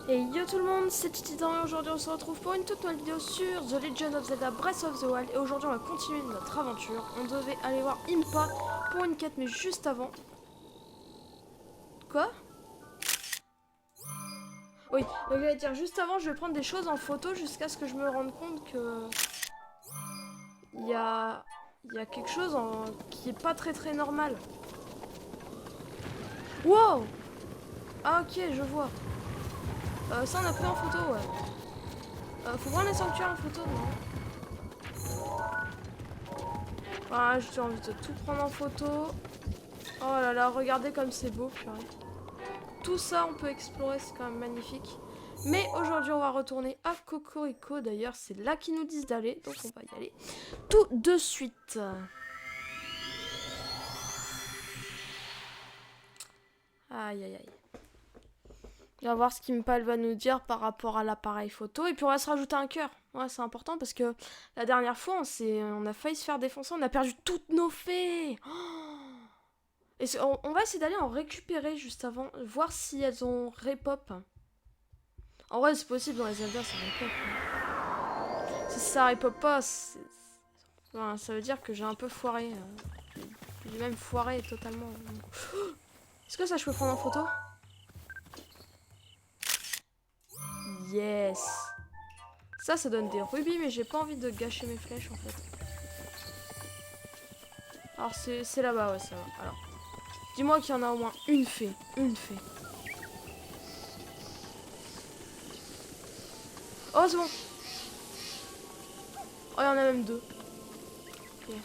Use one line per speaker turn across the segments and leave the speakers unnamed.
Et yo tout le monde, c'est Titan et aujourd'hui on se retrouve pour une toute nouvelle vidéo sur The Legend of Zelda Breath of the Wild. Et aujourd'hui on va continuer notre aventure. On devait aller voir Impa pour une quête, mais juste avant... Quoi? Oui, donc j'allais dire juste avant, je vais prendre des choses en photo jusqu'à ce que je me rende compte que... Il y a quelque chose qui est pas très normal. Wow! Ah ok, je vois. Ça on a pris en photo, ouais. Faut prendre les sanctuaires en photo, non? Ah, j'ai envie de tout prendre en photo. Oh là là, regardez comme c'est beau, purée. Tout ça, on peut explorer, c'est quand même magnifique. Mais aujourd'hui, on va retourner à Cocorico. D'ailleurs, c'est là qu'ils nous disent d'aller. Donc, on va y aller tout de suite. Aïe, aïe, aïe. On va voir ce qu'Impal va nous dire par rapport à l'appareil photo. Et puis, on va se rajouter un cœur. Ouais, c'est important parce que la dernière fois, on a failli se faire défoncer. On a perdu toutes nos fées. Oh, et on va essayer d'aller en récupérer juste avant. Voir si elles ont repop. En vrai, c'est possible dans les Zelda, ça repop. Si ça repop pas, enfin, ça veut dire que j'ai un peu foiré. J'ai même foiré totalement. Est-ce que ça, je peux prendre en photo? Yes! Ça donne des rubis, mais j'ai pas envie de gâcher mes flèches en fait. Alors, c'est là-bas, ouais, ça va. Alors, dis-moi qu'il y en a au moins une fée. Une fée. Oh, c'est bon! Oh, il y en a même deux. Ok.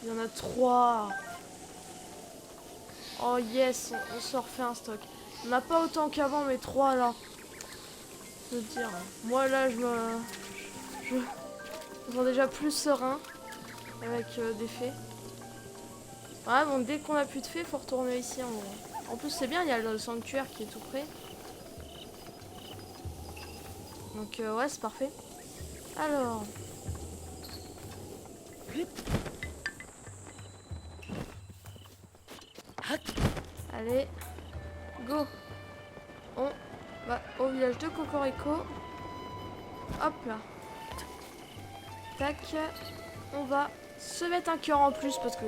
Il y en a trois. Oh yes, on se refait un stock. On n'a pas autant qu'avant, mais trois là. Je veux dire, moi là, je me sens déjà plus serein avec des fées. Ouais, bon, dès qu'on a plus de fées, faut retourner ici en gros. En plus, c'est bien, il y a le sanctuaire qui est tout près. Donc, ouais, c'est parfait. Alors. Allez, go. On va au village de Cocorico. Hop là. Tac. On va se mettre un cœur en plus parce que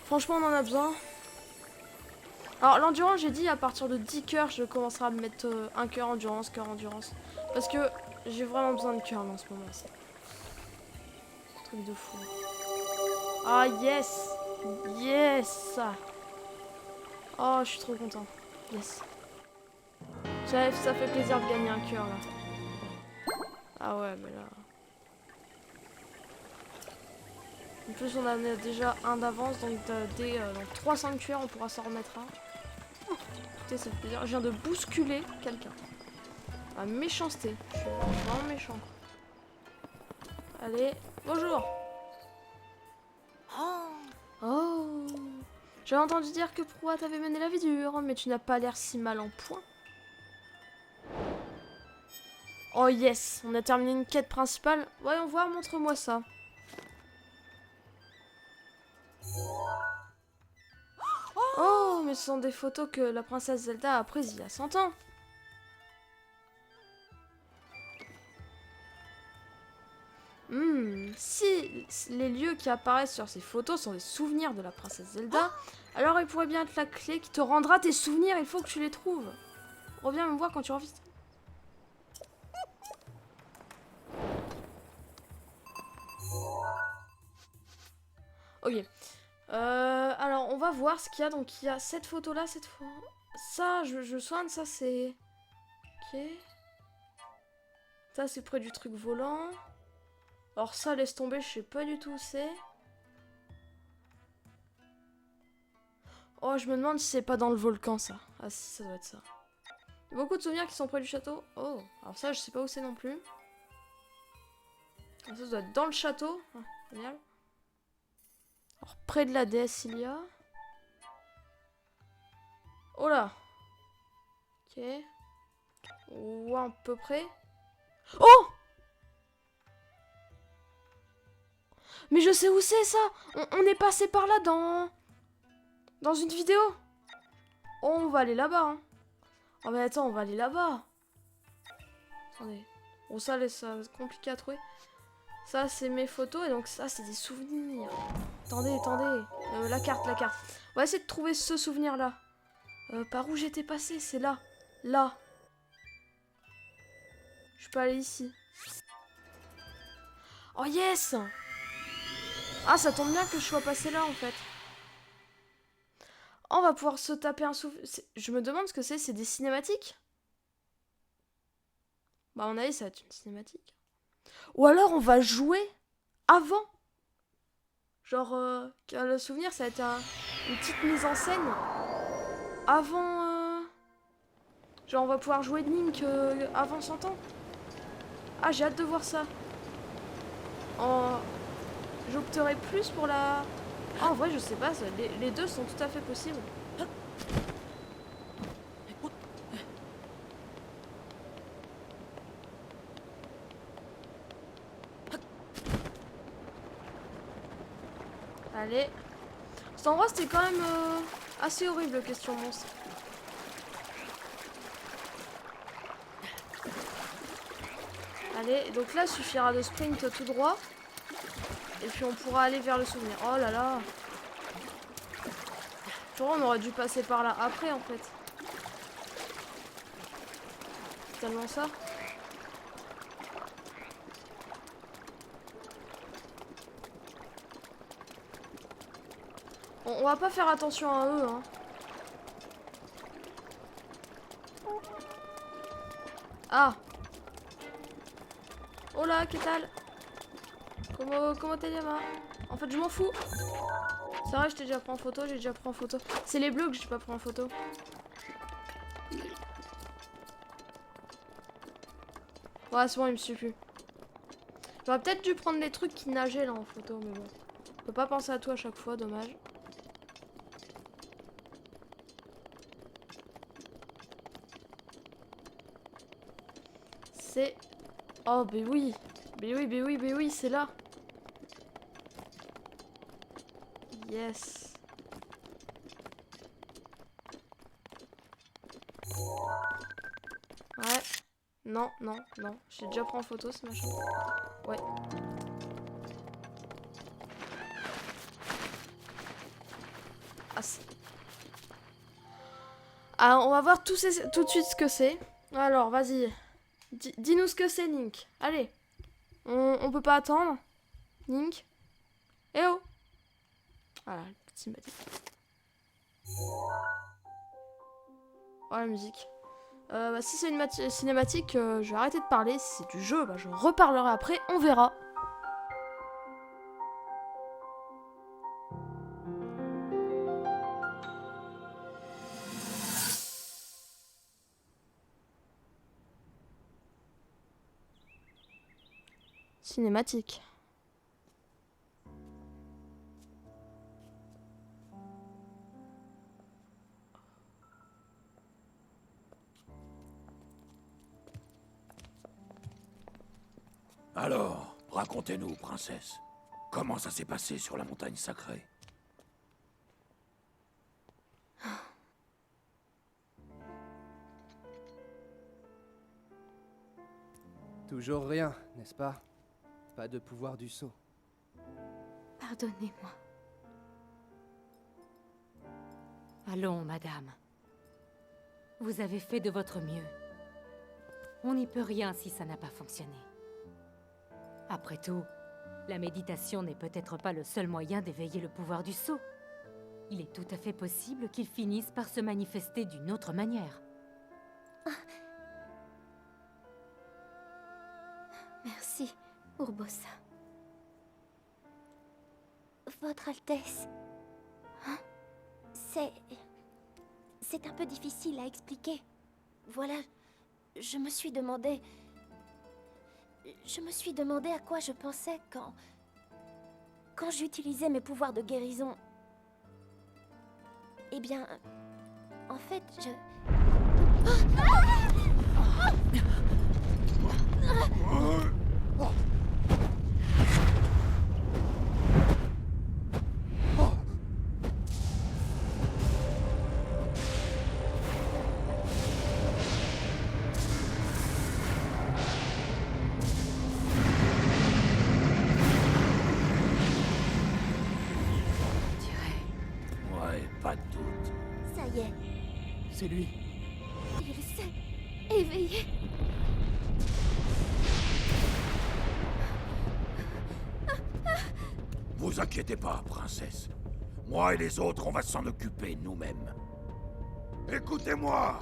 franchement, on en a besoin. Alors, l'endurance, j'ai dit à partir de 10 cœurs, je commencerai à me mettre un cœur endurance, Parce que j'ai vraiment besoin de cœur en ce moment. C'est un truc de fou. Ah, yes! Yes! Oh, je suis trop content. Yes. Ça fait plaisir de gagner un cœur là. Ah ouais, mais là. En plus, on en a déjà un d'avance, donc dans 3 sanctuaires, on pourra s'en remettre un. Écoutez, ça fait plaisir. Je viens de bousculer quelqu'un. Ah, méchanceté. Je suis vraiment méchant. Allez, bonjour. Oh. J'avais entendu dire que Proa t'avait mené la vie dure, mais tu n'as pas l'air si mal en point. Oh yes, on a terminé une quête principale. Voyons voir, montre-moi ça. Oh, mais ce sont des photos que la princesse Zelda a prises il y a 100 ans. Si les lieux qui apparaissent sur ces photos sont des souvenirs de la princesse Zelda, alors il pourrait bien être la clé qui te rendra tes souvenirs, il faut que tu les trouves. Reviens me voir quand tu revises. Ok. Alors, on va voir ce qu'il y a. Donc, il y a cette photo-là, cette fois. Ça, je soigne, ça, c'est... Ok. Ça, c'est près du truc volant. Alors ça, laisse tomber, je sais pas du tout où c'est. Oh, je me demande si c'est pas dans le volcan, ça. Ah si, ça doit être ça. Il y a beaucoup de souvenirs qui sont près du château. Oh, alors ça, je sais pas où c'est non plus. Ça doit être dans le château. Ah, génial. Alors, près de la déesse, il y a... Oh là. Ok. Ou à peu près. Oh! Mais je sais où c'est, ça. On est passé par là dans une vidéo. Oh, on va aller là-bas, hein. Oh mais attends, on va aller là-bas. Attendez. Bon ça va être compliqué à trouver. Ça c'est mes photos et donc ça c'est des souvenirs. Attendez. La carte. On va essayer de trouver ce souvenir là. Par où j'étais passé, c'est là. Là. Je peux aller ici. Oh yes! Ah ça tombe bien que je sois passé là en fait. Oh, on va pouvoir se taper un souvenir. Je me demande ce que c'est des cinématiques? Bah à mon avis ça va être une cinématique. Ou alors on va jouer avant. Genre le souvenir ça va être une petite mise en scène. Avant genre on va pouvoir jouer Link avant 100 ans. Ah j'ai hâte de voir ça. J'opterais plus pour la... Ah, en vrai je sais pas, les deux sont tout à fait possibles. Allez. Cet endroit c'était quand même assez horrible question monstre. Allez, donc là il suffira de sprint tout droit. Et puis on pourra aller vers le souvenir. Oh là là. On aurait dû passer par là après en fait. C'est tellement ça. On va pas faire attention à eux hein. Ah. Oh là, qu'est-ce que comment t'es Yama? En fait je m'en fous. C'est vrai, je t'ai déjà pris en photo, j'ai déjà pris en photo. C'est les bleus que j'ai pas pris en photo. Ouais, c'est bon, il me suffit plus. J'aurais peut-être dû prendre les trucs qui nageaient là en photo, mais bon. Je peux pas penser à tout à chaque fois, dommage. C'est... Oh, mais oui. Mais oui, c'est là. Yes. Ouais. Non. J'ai déjà pris en photo ce machin. Ouais. Ah, on va voir tout de suite ce que c'est. Alors, vas-y. Dis-nous ce que c'est, Link. Allez. On peut pas attendre. Link. Eh oh. Voilà, petit cinématique. Oh, la musique. Si c'est une cinématique, je vais arrêter de parler. Si c'est du jeu, bah, je reparlerai après. On verra. Cinématique.
Alors, racontez-nous, princesse. Comment ça s'est passé sur la montagne sacrée?
Toujours rien, n'est-ce pas? Pas de pouvoir du sceau.
Pardonnez-moi. Allons, madame. Vous avez fait de votre mieux. On n'y peut rien si ça n'a pas fonctionné. Après tout, la méditation n'est peut-être pas le seul moyen d'éveiller le pouvoir du sceau. Il est tout à fait possible qu'il finisse par se manifester d'une autre manière.
Merci, Urbosa. Votre Altesse. Hein? C'est un peu difficile à expliquer. Voilà, je me suis demandé à quoi je pensais quand j'utilisais mes pouvoirs de guérison. Eh bien, en fait, réveillait.
C'est lui.
Il s'est éveillé.
Vous inquiétez pas, princesse. Moi et les autres, on va s'en occuper nous-mêmes. Écoutez-moi,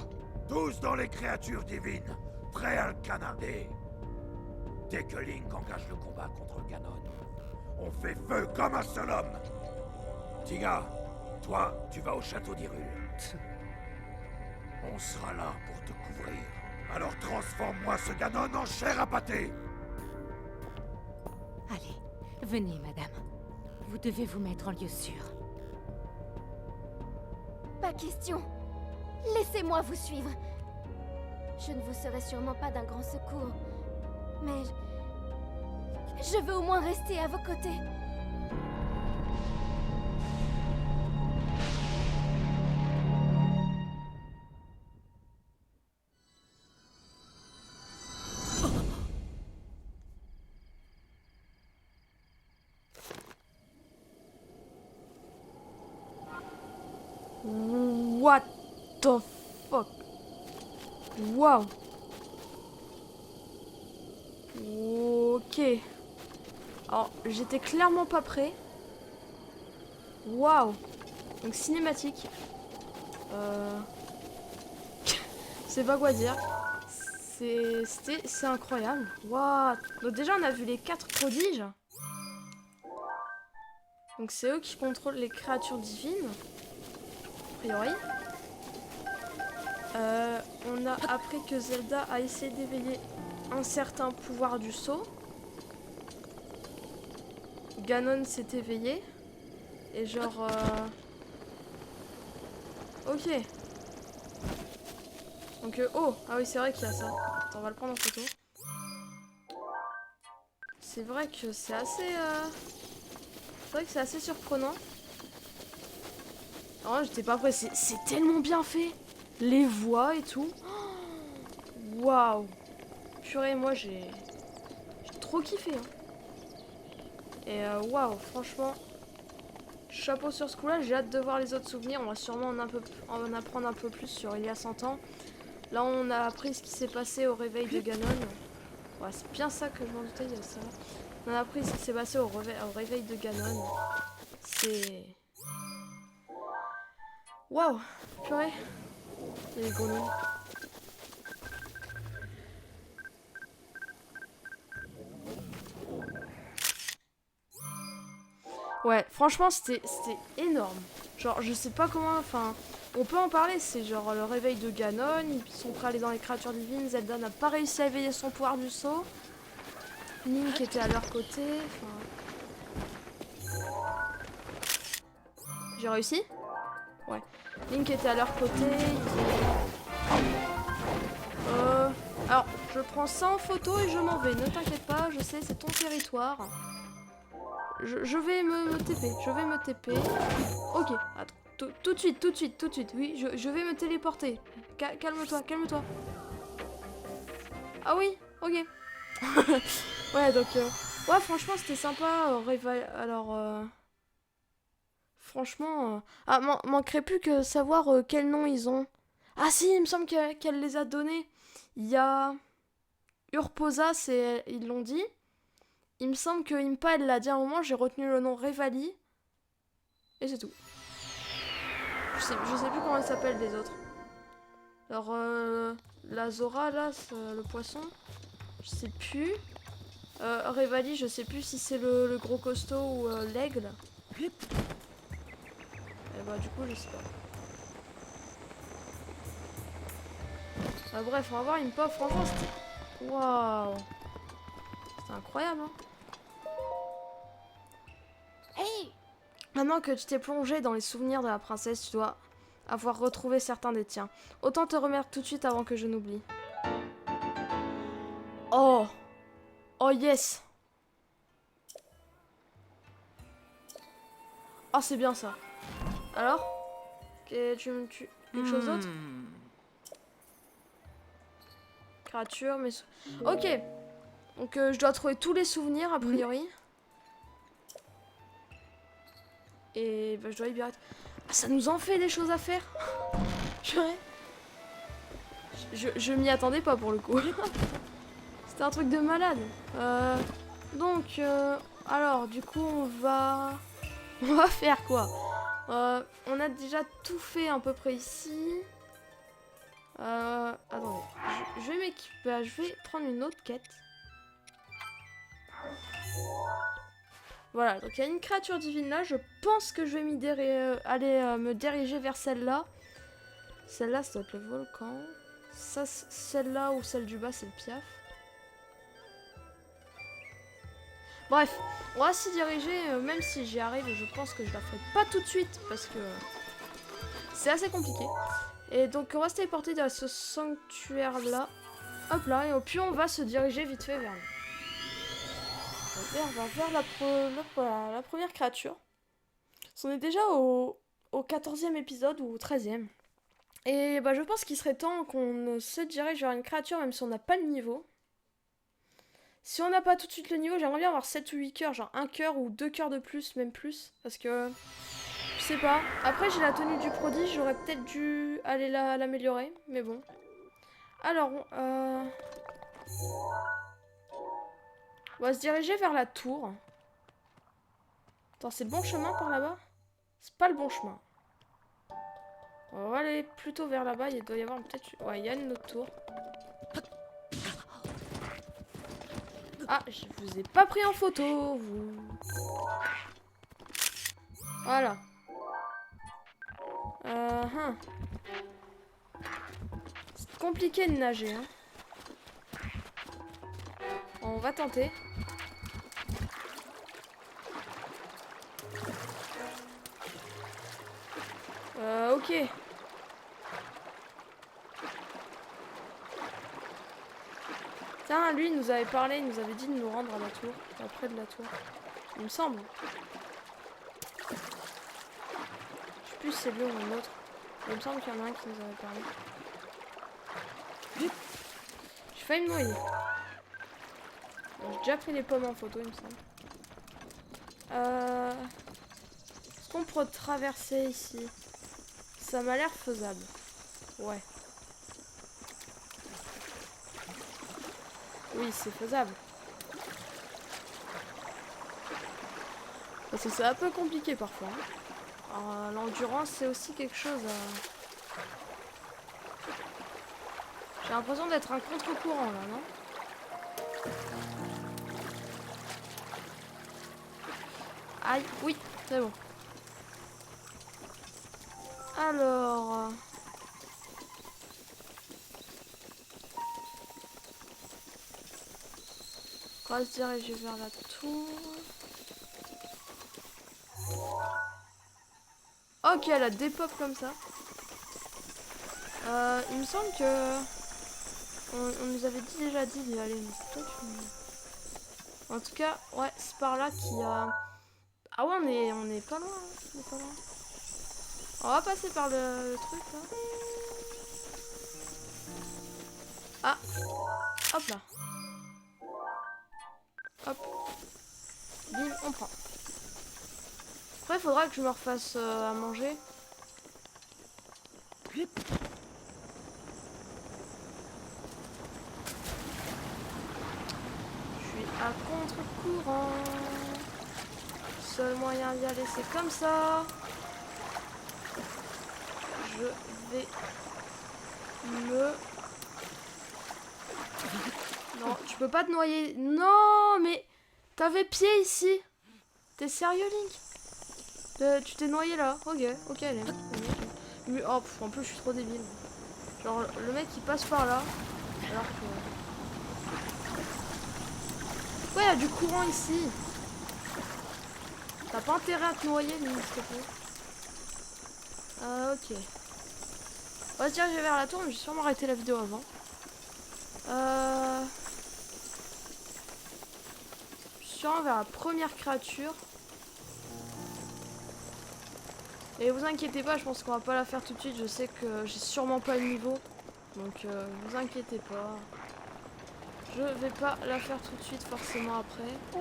tous dans les créatures divines, prêts à le canarder. Dès que Link engage le combat contre Ganon, on fait feu comme un seul homme. Tiga, toi, tu vas au château d'Hyrule. On sera là pour te couvrir. Alors transforme-moi ce Ganon en chair à pâté.
Allez, venez, madame. Vous devez vous mettre en lieu sûr.
Pas question. Laissez-moi vous suivre. Je ne vous serai sûrement pas d'un grand secours, mais je veux au moins rester à vos côtés.
What the fuck? Wow. Ok. Alors, j'étais clairement pas prêt. Waouh. Donc cinématique. C'est pas quoi dire. C'est incroyable. Waouh. Donc déjà on a vu les 4 prodiges. Donc c'est eux qui contrôlent les créatures divines. A priori. On a appris que Zelda a essayé d'éveiller un certain pouvoir du sceau. Ganon s'est éveillé. Et genre... Ok. Donc oh, ah oui c'est vrai qu'il y a ça. Attends, on va le prendre en photo. C'est vrai que c'est assez... C'est vrai que c'est assez surprenant. Oh, j'étais pas prêt, c'est tellement bien fait. Les voix et tout. Waouh. Purée, moi j'ai trop kiffé. Hein. Et waouh, franchement, chapeau sur ce coup-là. J'ai hâte de voir les autres souvenirs. On va sûrement en apprendre un peu plus sur il y a 100 ans. Là, on a appris ce qui s'est passé au réveil de Ganon. Ouais, c'est bien ça que je m'en doutais, il y a ça. On a appris ce qui s'est passé au réveil de Ganon. C'est... Waouh, purée. Il y a les grenouilles. Ouais, franchement, c'était énorme. Genre, je sais pas comment... Enfin, on peut en parler, c'est genre le réveil de Ganon, ils sont prêts à aller dans les créatures divines, Zelda n'a pas réussi à éveiller son pouvoir du sceau. Link était à leur côté, enfin... J'ai réussi? Ouais. Link était à leur côté, alors, je prends ça en photo et je m'en vais, ne t'inquiète pas, je sais, c'est ton territoire. Je vais me TP, Ok, attends, tout de suite, oui, je vais me téléporter. Calme-toi. Ah oui, ok. Ouais, donc, ouais, franchement, c'était sympa, alors, franchement, ah, manquerait plus que savoir quel nom ils ont. Ah si, il me semble qu'elle les a donnés. Il y a Urposa, ils l'ont dit. Il me semble que Impa, elle l'a dit à un moment, j'ai retenu le nom Revali. Et c'est tout. Je sais plus comment elle s'appelle les autres. Alors, la Zora, là, le poisson, je sais plus. Revali, je sais plus si c'est le gros costaud ou l'aigle. Et bah, du coup, je sais pas. Bref, on va voir Impa. Franchement, c'était... Waouh. C'était incroyable, hein.
Hey!
Maintenant que tu t'es plongé dans les souvenirs de la princesse, tu dois avoir retrouvé certains des tiens. Autant te remettre tout de suite avant que je n'oublie. Oh! Oh yes! Oh, c'est bien ça. Alors? Quelque chose d'autre? Créature, mais... Ok! Donc je dois trouver tous les souvenirs, a priori. Et bah, je dois libérer... Ah, ça nous en fait des choses à faire. Purée. Je m'y attendais pas pour le coup. C'était un truc de malade. Donc, alors, du coup, on va faire quoi? On a déjà tout fait à peu près ici. Attendez, je vais m'équiper. Je vais prendre une autre quête. Voilà, donc il y a une créature divine là. Je pense que je vais aller me diriger vers celle-là. Celle-là, ça doit être le volcan. Ça, celle-là ou celle du bas, c'est le piaf. Bref, on va s'y diriger, même si j'y arrive, je pense que je la ferai pas tout de suite parce que c'est assez compliqué. Et donc on va se téléporter dans ce sanctuaire là. Hop là, et puis on va se diriger vite fait vers là. On va vers la première créature. On est déjà au 14e épisode ou au 13e. Et bah, je pense qu'il serait temps qu'on se dirige vers une créature même si on n'a pas le niveau. Si on n'a pas tout de suite le niveau, j'aimerais bien avoir 7 ou 8 cœurs, genre 1 cœur ou 2 cœurs de plus, même plus. Parce que, je sais pas. Après j'ai la tenue du prodige, j'aurais peut-être dû aller l'améliorer, mais bon. Alors, on va se diriger vers la tour. Attends, c'est le bon chemin par là-bas? C'est pas le bon chemin. On va aller plutôt vers là-bas, il doit y avoir peut-être... Ouais, il y a une autre tour. Ah, je vous ai pas pris en photo, vous. Voilà. C'est compliqué de nager, hein. On va tenter. Ok. Tiens, lui, il nous avait parlé, il nous avait dit de nous rendre à la tour, près de la tour. Il me semble. Je sais plus si c'est lui ou un autre. Il me semble qu'il y en a un qui nous avait parlé. J'ai failli me noyer. Bon, j'ai déjà pris les pommes en photo, il me semble. Est-ce qu'on pourrait traverser ici? Ça m'a l'air faisable. Ouais. Oui, c'est faisable. Parce que c'est un peu compliqué parfois. L'endurance, c'est aussi quelque chose à... J'ai l'impression d'être un contre-courant là, non? Aïe, oui, c'est bon. Alors... on va se diriger vers la tour. Ok, elle a des pop comme ça. Il me semble que... On nous avait déjà dit d'y aller. En tout cas, ouais, c'est par là qu'il y a... Ah ouais, on est pas loin. Hein. On est pas loin. On va passer par le truc là. Ah. Hop là. Hop. Bim, on prend. Après, il faudra que je me refasse à manger. Je suis à contre-courant. Seul moyen d'y aller, c'est comme ça. Je vais me... Non, tu peux pas te noyer. Non, mais t'avais pied ici. T'es sérieux, Link? Tu t'es noyé là. Ok, allez. Mais, oh, en plus, je suis trop débile. Genre, le mec, il passe par là. Alors que... Pourquoi il y a du courant ici? T'as pas intérêt à te noyer, Link, s'il te plaît. Ok. On va se diriger vers la tour, mais j'ai sûrement arrêté la vidéo avant. Sûrement vers la première créature. Et vous inquiétez pas, je pense qu'on va pas la faire tout de suite. Je sais que j'ai sûrement pas le niveau. Donc vous inquiétez pas. Je vais pas la faire tout de suite forcément après. Je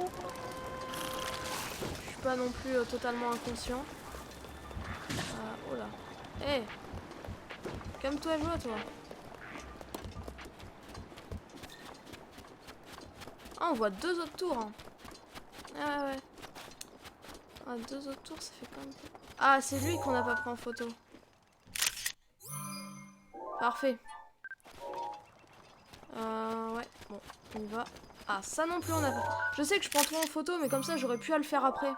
suis pas non plus totalement inconscient. Eh, calme-toi, joie, toi. Ah, on voit 2 autres tours. Hein. Ah ouais. Ah, 2 autres tours, ça fait quand même... Ah, c'est lui qu'on n'a pas pris en photo. Parfait. Ouais, bon, on y va. Ah, ça non plus, on a pas... Je sais que je prends tout en photo, mais comme ça, j'aurais pu à le faire après.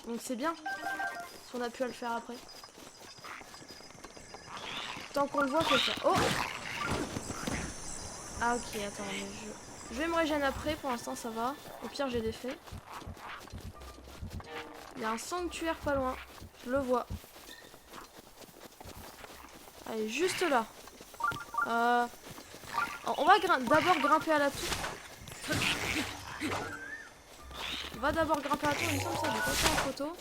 Donc c'est bien, si on a pu à le faire après. Tant qu'on le voit, faut le faire. Oh! Ah, ok, attends, mais je vais me régénérer après, pour l'instant, ça va. Au pire, j'ai des faits. Il y a un sanctuaire pas loin. Je le vois. Allez, juste là. On va d'abord grimper à la tour. On va d'abord grimper à la tour. Il me semble que ça, j'ai pas fait en photo.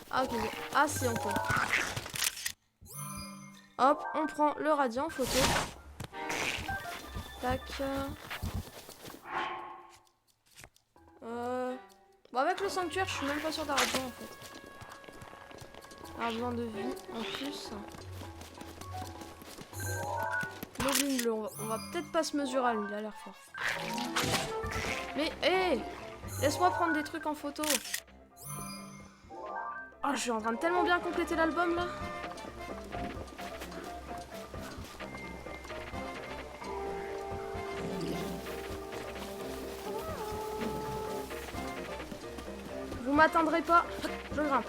Ah, ok. Ah, si, on peut. Hop, on prend le radiant photo. Tac. Bon, avec le sanctuaire, je suis même pas sûr d'avoir besoin en fait. Alors, besoin de vie en plus. Moblin bleu, on va peut-être pas se mesurer à lui, il a l'air fort. Mais, hé, laisse-moi prendre des trucs en photo. Oh, je suis en train de tellement bien compléter l'album là. Vous m'atteindrez pas, je grimpe.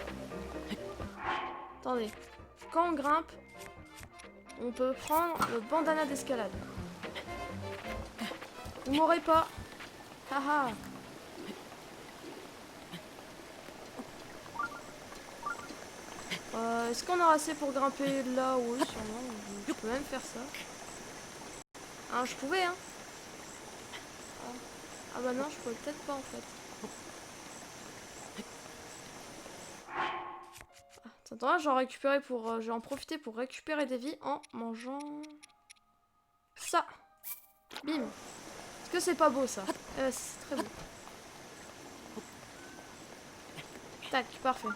Attendez, quand on grimpe, on peut prendre le bandana d'escalade. Vous m'aurez pas. Haha. Est-ce qu'on aura assez pour grimper là? Oui, sûrement. Je peux même faire ça. Ah, je pouvais, hein. Ah bah non, je pourrais peut-être pas en fait. Attends, j'en récupérer pour, je vais en profiter pour récupérer des vies en mangeant ça. Bim. Est-ce que c'est pas beau ça? C'est très beau. Tac, parfait.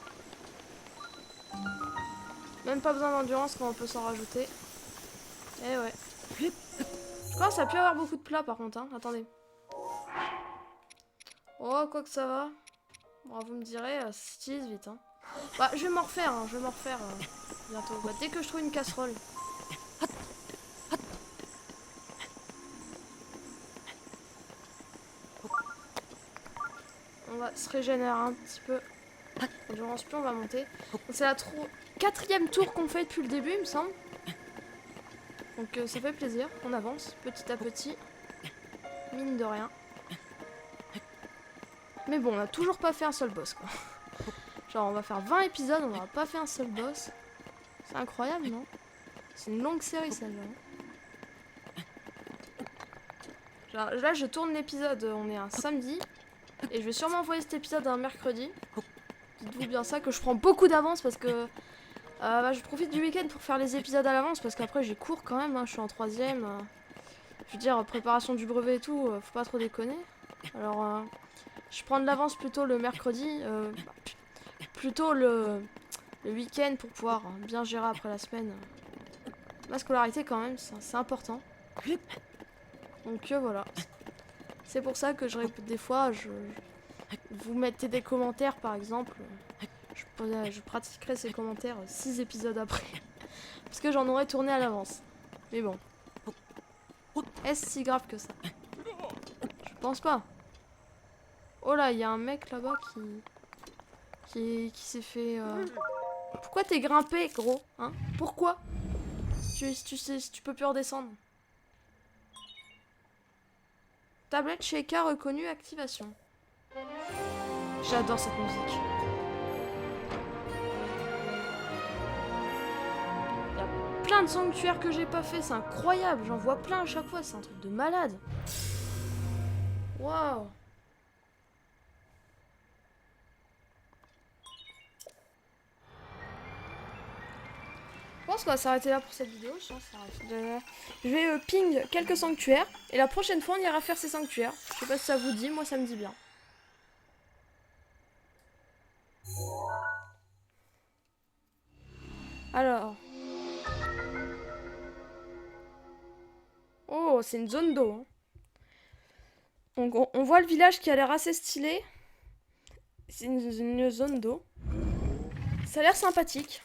Même pas besoin d'endurance quand on peut s'en rajouter. Eh ouais. Je pense que ça a pu avoir beaucoup de plats par contre, hein. Attendez. Oh, quoi que ça va. Bon, vous me direz, ça s'utilise vite, hein. Bah, je vais m'en refaire, hein. Je vais m'en refaire bientôt. Bah, dès que je trouve une casserole. On va se régénérer un petit peu. Endurance plus, on va monter. C'est la 4e tour qu'on fait depuis le début, il me semble. Donc ça fait plaisir. On avance petit à petit. Mine de rien. Mais bon, on n'a toujours pas fait un seul boss, quoi. Genre, on va faire 20 épisodes, on n'aura pas fait un seul boss. C'est incroyable, non? C'est une longue série, celle-là. Genre, là, je tourne l'épisode, on est un samedi. Et je vais sûrement envoyer cet épisode un mercredi. Dites-vous bien ça, que je prends beaucoup d'avance parce que... bah, je profite du week-end pour faire les épisodes à l'avance parce qu'après j'ai cours quand même, hein, je suis en 3e. Je veux dire, préparation du brevet et tout, faut pas trop déconner. Alors, je prends de l'avance plutôt le mercredi, plutôt le week-end pour pouvoir bien gérer après la semaine. La scolarité quand même, c'est important. Donc voilà. C'est pour ça que des fois, vous mettez des commentaires par exemple. Je pratiquerai ces commentaires 6 épisodes après. Parce que j'en aurais tourné à l'avance. Mais bon. Est-ce si grave que ça? Je pense pas. Oh là, il y a un mec là-bas qui s'est fait... Pourquoi t'es grimpé, gros? Hein? Pourquoi? Si tu peux plus redescendre. Tablette Sheikah reconnue, activation. J'adore cette musique. Il y a plein de sanctuaires que j'ai pas fait, c'est incroyable. J'en vois plein à chaque fois, c'est un truc de malade. Waouh. Je pense qu'on va s'arrêter là pour cette vidéo. Je vais ping quelques sanctuaires. Et la prochaine fois, on ira faire ces sanctuaires. Je sais pas si ça vous dit, moi ça me dit bien. Alors. Oh, c'est une zone d'eau. Hein. Donc, on voit le village qui a l'air assez stylé. C'est une zone d'eau. Ça a l'air sympathique.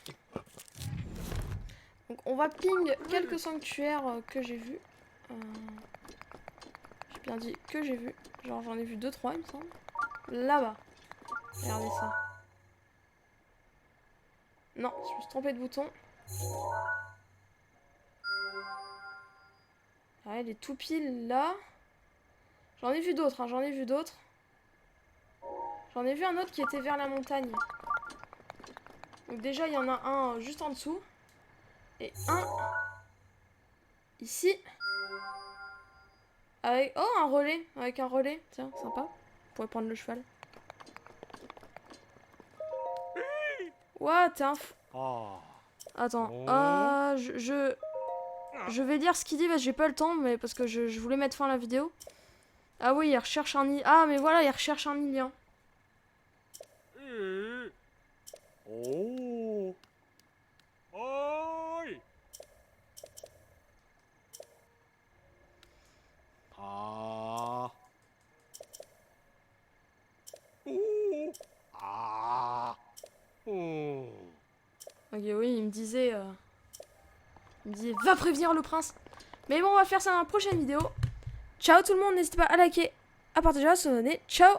Donc, on va ping quelques sanctuaires que j'ai vus. J'ai bien dit que j'ai vu. Genre, j'en ai vu 2-3, il me semble. Là-bas. Regardez ça. Non, je me suis trompé de bouton. Ouais, les tout pile là. J'en ai vu d'autres, hein, j'en ai vu d'autres. J'en ai vu un autre qui était vers la montagne. Donc déjà, il y en a un juste en dessous. Et un ici. Avec... Oh, un relais. Avec un relais. Tiens, sympa. On pourrait prendre le cheval. Ouah, t'es un fou. Attends. Je vais lire ce qu'il dit parce que j'ai pas le temps, mais parce que je voulais mettre fin à la vidéo. Ah oui, il recherche un nid. Ah, mais voilà, il recherche un Ilian. Ok, oui, il me disait, va prévenir le prince. Mais bon, on va faire ça dans la prochaine vidéo. Ciao tout le monde, n'hésitez pas à liker, à partager, à s'abonner. Ciao!